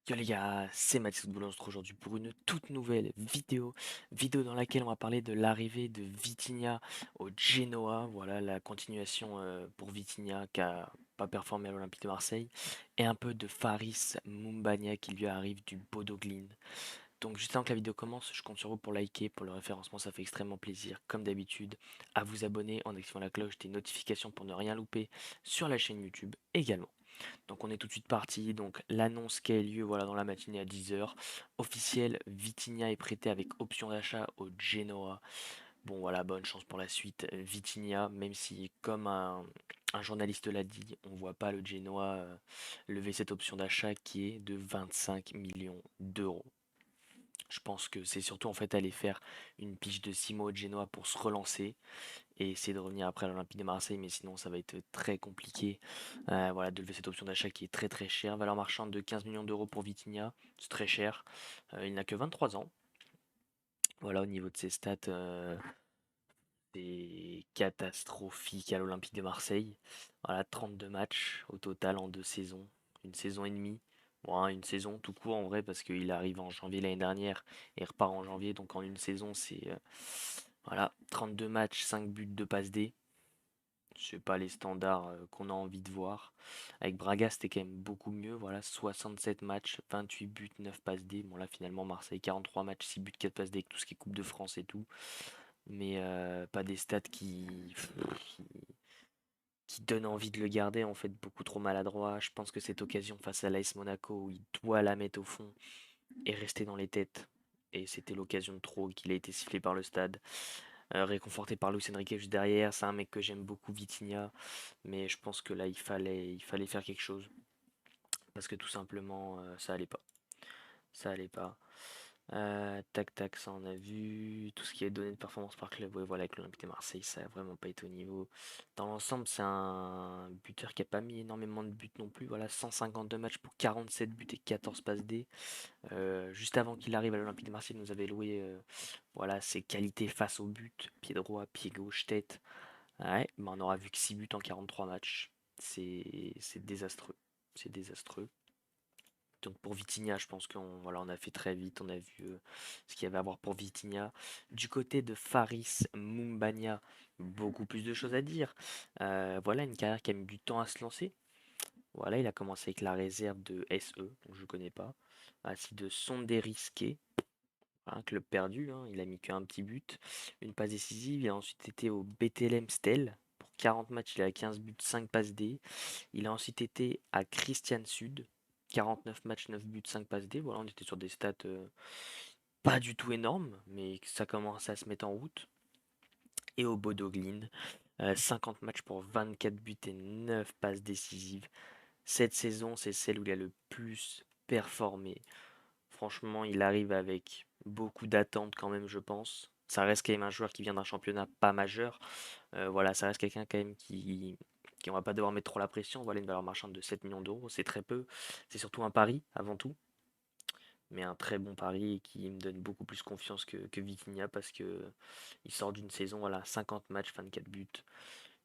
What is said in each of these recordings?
Yo les gars, c'est Mathis Football, on se retrouve aujourd'hui pour une toute nouvelle vidéo dans laquelle on va parler de l'arrivée de Vitinha au Genoa, voilà la continuation pour Vitinha qui a pas performé à l'Olympique de Marseille, et un peu de Faris Moumbagna qui lui arrive du Bodo Glimt. Donc juste avant que la vidéo commence, je compte sur vous pour liker, pour le référencement, ça fait extrêmement plaisir, comme d'habitude, à vous abonner en activant la cloche des notifications pour ne rien louper sur la chaîne YouTube également. Donc on est tout de suite parti. Donc l'annonce qui a eu lieu voilà, dans la matinée à 10 h. Officiel, Vitinha est prêté avec option d'achat au Genoa. Bon voilà, bonne chance pour la suite. Vitinha, même si comme un journaliste l'a dit, on ne voit pas le Genoa lever cette option d'achat qui est de 25 millions d'euros. Je pense que c'est surtout en fait aller faire une pige de 6 mois au Genoa pour se relancer et essayer de revenir après à l'Olympique de Marseille, mais sinon ça va être très compliqué. Voilà, de lever cette option d'achat qui est très très chère. Valeur marchande de 15 millions d'euros pour Vitinha, c'est très cher. Il n'a que 23 ans. Voilà, au niveau de ses stats, c'est catastrophique à l'Olympique de Marseille. Voilà, 32 matchs au total en 2 saisons, une saison et demie. Bon, hein, une saison tout court en vrai, parce qu'il arrive en janvier l'année dernière et repart en janvier, donc en une saison, c'est voilà, 32 matchs, 5 buts, de passes D. C'est pas les standards qu'on a envie de voir. Avec Braga, c'était quand même beaucoup mieux. Voilà, 67 matchs, 28 buts, 9 passes D. Bon, là, finalement, Marseille, 43 matchs, 6 buts, 4 passes D, avec tout ce qui est Coupe de France et tout. Mais pas des stats qui, qui donnent envie de le garder. En fait, beaucoup trop maladroit. Je pense que cette occasion face à l'AS Monaco, où il doit la mettre au fond, est restée dans les têtes. Et c'était l'occasion de trop qu'il a été sifflé par le stade. Réconforté par Luis Enrique juste derrière. C'est un mec que j'aime beaucoup, Vitinha. Mais je pense que là, il fallait faire quelque chose. Parce que tout simplement, ça allait pas. Ça allait pas. Tac tac, ça on a vu. Tout ce qui est donné de performance par club, ouais, voilà, avec l'Olympique de Marseille, ça a vraiment pas été au niveau. Dans l'ensemble, c'est un buteur qui a pas mis énormément de buts non plus. Voilà, 152 matchs pour 47 buts et 14 passes D. Juste avant qu'il arrive à l'Olympique de Marseille, il nous avait loué voilà, ses qualités face au but. Pied droit, pied gauche, tête. Ouais, mais on aura vu que 6 buts en 43 matchs. C'est désastreux. C'est désastreux. Donc pour Vitinha, je pense qu'on voilà, on a fait très vite, on a vu ce qu'il y avait à voir pour Vitinha. Du côté de Faris Moumbagna, beaucoup plus de choses à dire. Voilà, une carrière qui a mis du temps à se lancer. Voilà, il a commencé avec la réserve de SE, dont je ne connais pas, ainsi de Sondé Risqué, un club perdu, hein, il a mis qu'un petit but, une passe décisive. Il a ensuite été au BTLM Stel. Pour 40 matchs, il a 15 buts, 5 passes D. Il a ensuite été à Christian Sud, 49 matchs, 9 buts, 5 passes D. Voilà, on était sur des stats pas du tout énormes, mais ça commence à se mettre en route. Et au Bodo Glimt, 50 matchs pour 24 buts et 9 passes décisives. Cette saison, c'est celle où il a le plus performé. Franchement, il arrive avec beaucoup d'attentes quand même, je pense. Ça reste quand même un joueur qui vient d'un championnat pas majeur. Voilà, ça reste quelqu'un quand même qui on va pas devoir mettre trop la pression. Voilà, une valeur marchande de 7 millions d'euros, c'est très peu. C'est surtout un pari avant tout, mais un très bon pari qui me donne beaucoup plus confiance que Vitinha parce que il sort d'une saison, voilà, 50 matchs, 24 buts.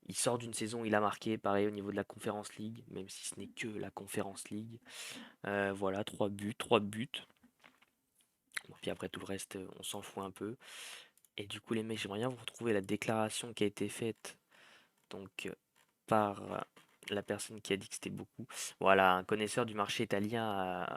Il sort d'une saison, il a marqué, pareil au niveau de la Conference League, même si ce n'est que la Conference League. Voilà, 3 buts, 3 buts. Bon, puis après tout le reste, on s'en fout un peu. Et du coup, les mecs, j'aimerais bien vous retrouver la déclaration qui a été faite donc par la personne qui a dit que c'était beaucoup. Voilà, un connaisseur du marché italien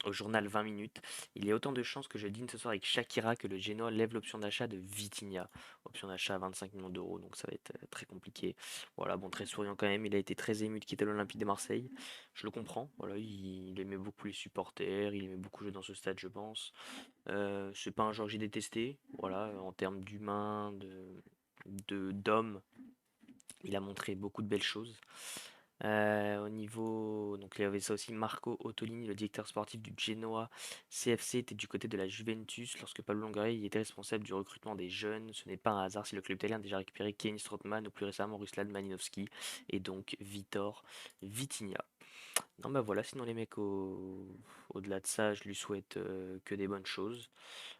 au journal 20 minutes. Il y a autant de chances que je dîne ce soir avec Shakira que le Genoa lève l'option d'achat de Vitinha. Option d'achat à 25 millions d'euros, donc ça va être très compliqué. Voilà, bon, très souriant quand même. Il a été très ému de quitter l'Olympique de Marseille. Je le comprends. Voilà, il aimait beaucoup les supporters, il aimait beaucoup jouer dans ce stade, je pense. C'est pas un joueur que j'ai détesté. Voilà, en termes d'humain, d'homme, il a montré beaucoup de belles choses. Au niveau, donc il y avait ça aussi, Marco Ottolini, le directeur sportif du Genoa CFC, était du côté de la Juventus lorsque Pablo Longoria était responsable du recrutement des jeunes. Ce n'est pas un hasard si le club italien a déjà récupéré Kenny Strootman ou plus récemment Ruslan Malinovski et donc Vitor Vitinha. Non bah voilà, sinon les mecs au-delà de ça, je lui souhaite que des bonnes choses,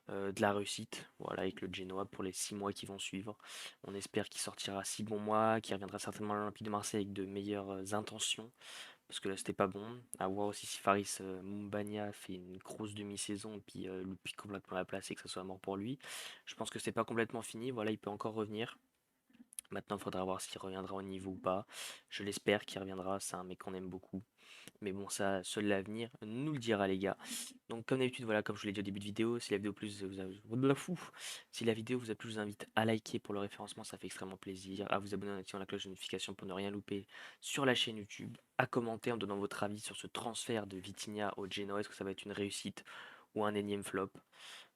de la réussite, voilà, avec le Genoa pour les 6 mois qui vont suivre. On espère qu'il sortira 6 bons mois, qu'il reviendra certainement à l'Olympique de Marseille avec de meilleures intentions, parce que là c'était pas bon. À voir aussi si Faris Moumbagna fait une grosse demi-saison et puis loupe complètement la place et que ça soit mort pour lui. Je pense que c'est pas complètement fini, voilà, il peut encore revenir. Maintenant, il faudra voir s'il reviendra au niveau ou pas. Je l'espère qu'il reviendra, c'est un mec qu'on aime beaucoup. Mais bon, ça, seul l'avenir nous le dira, les gars. Donc, comme d'habitude, voilà, comme je vous l'ai dit au début de vidéo, si la vidéo plus vous a... Si la vidéo vous a plu, je vous invite à liker pour le référencement, ça fait extrêmement plaisir. À vous abonner en activant la cloche de notification pour ne rien louper sur la chaîne YouTube. À commenter en donnant votre avis sur ce transfert de Vitinha au Genoa. Est-ce que ça va être une réussite ou un énième flop?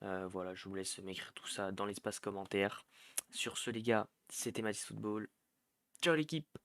Voilà, je vous laisse m'écrire tout ça dans l'espace commentaire. Sur ce, les gars, c'était Mathis Football. Ciao l'équipe!